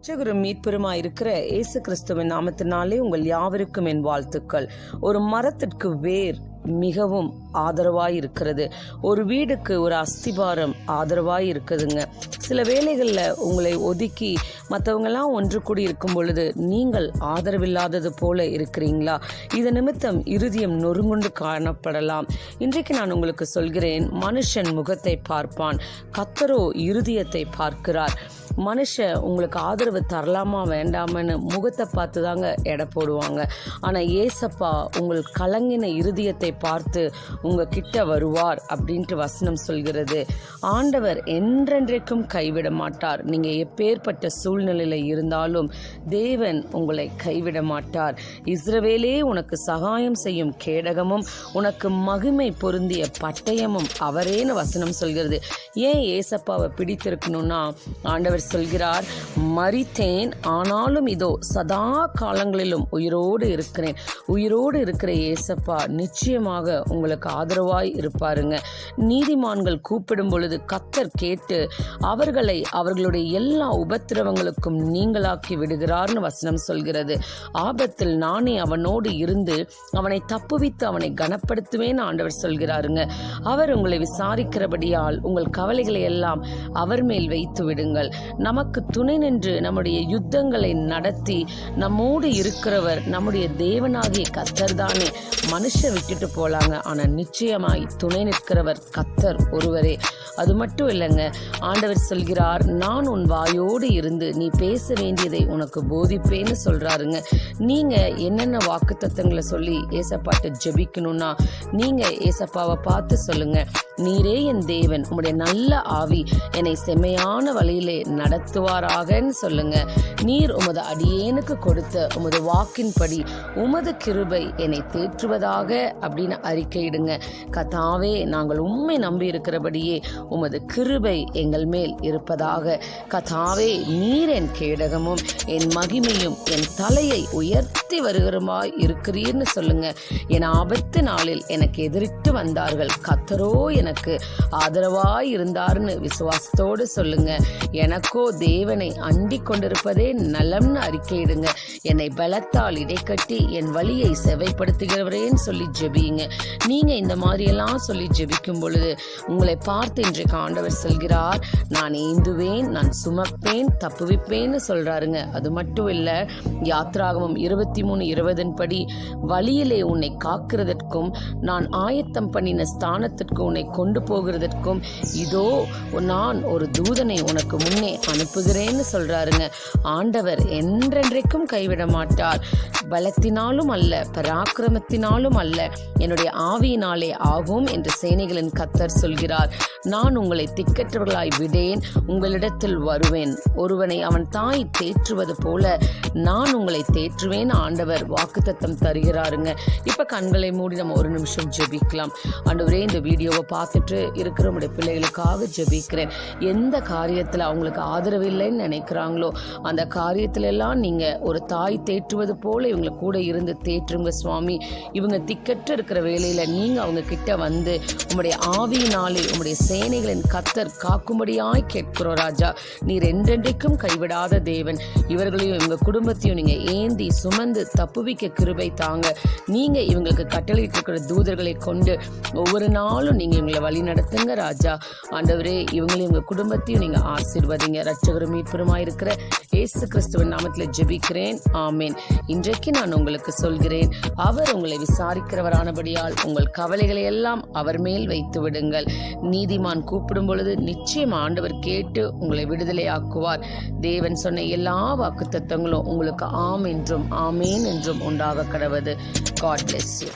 இரட்சகரும் மீட்பெருமாய் இருக்கிற இயேசு கிறிஸ்துவின் நாமத்தினாலே உங்கள் யாவருக்கும் என் வாழ்த்துக்கள். ஒரு மரத்திற்கு வேர் மிகவும் ஆதரவாய் இருக்கிறது. ஒரு வீடுக்கு ஒரு அஸ்திபாரம் ஆதரவாய் இருக்குதுங்க. சில வேளைகளில் உங்களை ஒதுக்கி மற்றவங்கெல்லாம் ஒன்று கூடி இருக்கும் பொழுது நீங்கள் ஆதரவில்லாதது போல இருக்கிறீங்களா? இது நிமித்தம் இருதயம் நொறுங்குண்டு காணப்படலாம். இன்றைக்கு நான் உங்களுக்கு சொல்கிறேன், மனுஷன் முகத்தை பார்ப்பான், கர்த்தரோ இருதயத்தை பார்க்கிறார். மனுஷன் உங்களுக்கு ஆதரவு தரலாமா வேண்டாமன்னு முகத்தை பார்த்து தாங்க எடை போடுவாங்க. ஆனால் ஏசப்பா உங்கள் கலங்கின இருதயத்தை பார்த்து உங்ககிட்ட வருவார் அப்படின்ட்டு வசனம் சொல்கிறது. ஆண்டவர் என்றென்றைக்கும் கைவிட மாட்டார். நீங்கள் எப்பேற்பட்ட சூழ்நிலையில் இருந்தாலும் தேவன் உங்களை கைவிட மாட்டார். இஸ்ரவேலே உனக்கு சகாயம் செய்யும் கேடகமும் உனக்கு மகிமை பொருந்திய பட்டயமும் அவரேன்னு வசனம் சொல்கிறது. ஏன் ஏசப்பாவை பிடித்திருக்கணும்னா, ஆண்டவர் சொல்கிறார், மரித்தேன் ஆனாலும் இதோ சதா காலங்களிலும் உயிரோடு இருக்கிறேன். உயிரோடு இருக்கிற ஏசப்பா நிச்சயமாக உங்களுக்கு ஆதரவாய் இருப்பாருங்க. நீதிமான்கள் கூப்பிடும் பொழுது கர்த்தர் கேட்டு அவர்களை அவர்களுடைய எல்லா உபத்திரவங்களுக்கும் நீங்களாக்கி விடுகிறார்னு வசனம் சொல்கிறது. ஆபத்தில் நானே அவனோடு இருந்து அவனை தப்புவித்து அவனை கனப்படுத்துவேன் ஆண்டவர் சொல்கிறாருங்க. அவர் உங்களை விசாரிக்கிறபடியால் உங்கள் கவலைகளை எல்லாம் அவர் மேல் வைத்து விடுங்கள். நமக்கு துணை நின்று நம்முடைய யுத்தங்களை நடத்தி நம்மோடு இருக்கிறவர் நம்முடைய தேவனாகிய கர்த்தர் தானே. மனுஷன் விட்டுட்டு போலாங்க, ஆனால் நிச்சயமாய் துணை நிற்கிறவர் கர்த்தர் ஒருவரே. அது மட்டும் இல்லைங்க, ஆண்டவர் சொல்கிறார், நான் உன் வாயோடு இருந்து நீ பேச வேண்டியதை உனக்கு போதிப்பேன்னு சொல்றாருங்க. நீங்க என்னென்ன வாக்குத்தத்தங்களை சொல்லி ஏசப்பாட்ட ஜெபிக்கணும்னா, நீங்க ஏசப்பாவை பார்த்து சொல்லுங்க, நீரே என் தேவன், உம்முடைய நல்ல ஆவி என்னை செம்மையான வழியிலே நடத்துவாராகன்னு சொல்லுங்க. நீர் உமது அடியேனுக்கு கொடுத்த உமது வாக்கின்படி உமது கிருபை என்னை தேற்றுவதாக அப்படின்னு அறிக்கையிடுங்க. கர்த்தாவே, நாங்கள் உம்மை நம்பி இருக்கிறபடியே உமது கிருபை எங்கள் மேல் இருப்பதாக. கர்த்தாவே, நீர் என் கேடகமும் என் மகிமையும் என் தலையை உயர்த்தி வருகிறமாய் இருக்கிறீர்னு சொல்லுங்க. என் ஆபத்து நாளில் எனக்கு எதிரிட்டு வந்தார்கள், கர்த்தரோ எனக்கு ஆதரவாய் இருந்தார்னு விசுவாசத்தோடு சொல்லுங்க. எனக்கோ தேவனை அண்டிக் கொண்டிருப்பதே நலம்னு அறிக்கையிடுங்க. என்னை பலத்தால் இடைக்கட்டி என் வழியை செவைப்படுத்துகிறவரேன்னு சொல்லி ஜெபியுங்க. நீங்க இந்த மாதிரியெல்லாம் சொல்லி ஜெபிக்கும் பொழுது உங்களை பார்த்து இன்றைக்கு ஆண்டவர் சொல்கிறார், நான் ஏந்துவேன், நான் சுமப்பேன், தப்புவிப்பேன்னு சொல்றாருங்க. அது மட்டும் இல்ல, யாத்ராகமம் 23:20 படி வழியிலே உன்னை காக்கிறதற்கும் நான் ஆயத்தம் பண்ணின ஸ்தானத்திற்கு உன்னை கொண்டு போகிறதற்கும் இதோ நான் ஒரு தூதனை உனக்கு முன்னே அனுப்புகிறேன்னு சொல்றாருங்க. ஆண்டவர் என்றென்றைக்கும் கைவிட மாட்டார். பலத்தினாலும் அல்ல, பராக்கிரமத்தினாலும் அல்ல, என்னுடைய ஆவியினாலே ஆகும் என்று சேனைகளின் கர்த்தர் சொல்கிறார். நான் உங்களை திக்கற்றவர்களாய் விடேன், உங்களிடத்தில் வருவேன். ஒருவனை அவன் தாய் தேற்றுவது போல நான் உங்களை தேற்றுவேன் ஆண்டவர் வாக்குத்தத்தம் தருகிறாருங்க. இப்ப கண்களை மூடி நம்ம ஒரு நிமிஷம் ஜெபிக்கலாம். ஆண்டவரே, இந்த வீடியோவை பார்த்துட்டு இருக்கிற உடைய பிள்ளைகளுக்காக ஜெபிக்கிறேன். எந்த காரியத்துல அவங்களுக்கு ஆதரவு இல்லைன்னு நினைக்கிறாங்களோ அந்த காரியத்துல எல்லாம் நீங்க ஒரு தாய் தேற்றுவது போல இவங்களை கூட இருந்து தேற்றுங்க சுவாமி. இவங்க திக்கற்று இருக்கிற வேளையில நீங்க அவங்க கிட்ட வந்து உங்களுடைய ஆவியினாலே உங்களுடைய சேனைகளின் கர்த்தர் காக்கும்படியாய் கேட்கிறோம் ராஜா. நீர் என்றென்றைக்கும் கைவிடாத தேவன். இவர்களையும் இவங்க குடும்பத்தையும் நீங்க ஏந்தி சுமந்து தப்புவிக்க கிருபை தாங்க. நீங்க இவங்களுக்கு கட்டளையிட்டு இருக்கிற தூதர்களை கொண்டு ஒவ்வொரு நாளும் நீங்க இவங்களை வழி நடத்துங்க ராஜா. ஆண்டவரே, இவங்களையும் இவங்க குடும்பத்தையும் நீங்க ஆசீர்வதிங்க. இரட்சகரும் மீட்பெருமாய் இருக்கிற இயேசு கிறிஸ்துவின் நாமத்தில் ஜெபிக்கிறேன், ஆமேன். இன்றைக்கு நான் உங்களுக்கு சொல்கிறேன், அவர் உங்களை விசாரிக்கிறவரானபடியால் உங்கள் கவலைகளை எல்லாம் அவர் மேல் வைத்து விடுங்கள். நீதிமான் கூப்பிடும் பொழுது நிச்சயம் ஆண்டவர் கேட்டு உங்களை விடுதலையாக்குவார். தேவன் சொன்ன எல்லா வாக்குத்தத்தங்களும் உங்களுக்கு ஆம் என்றும் ஆமேன் என்றும் உண்டாக கடவது. God bless you.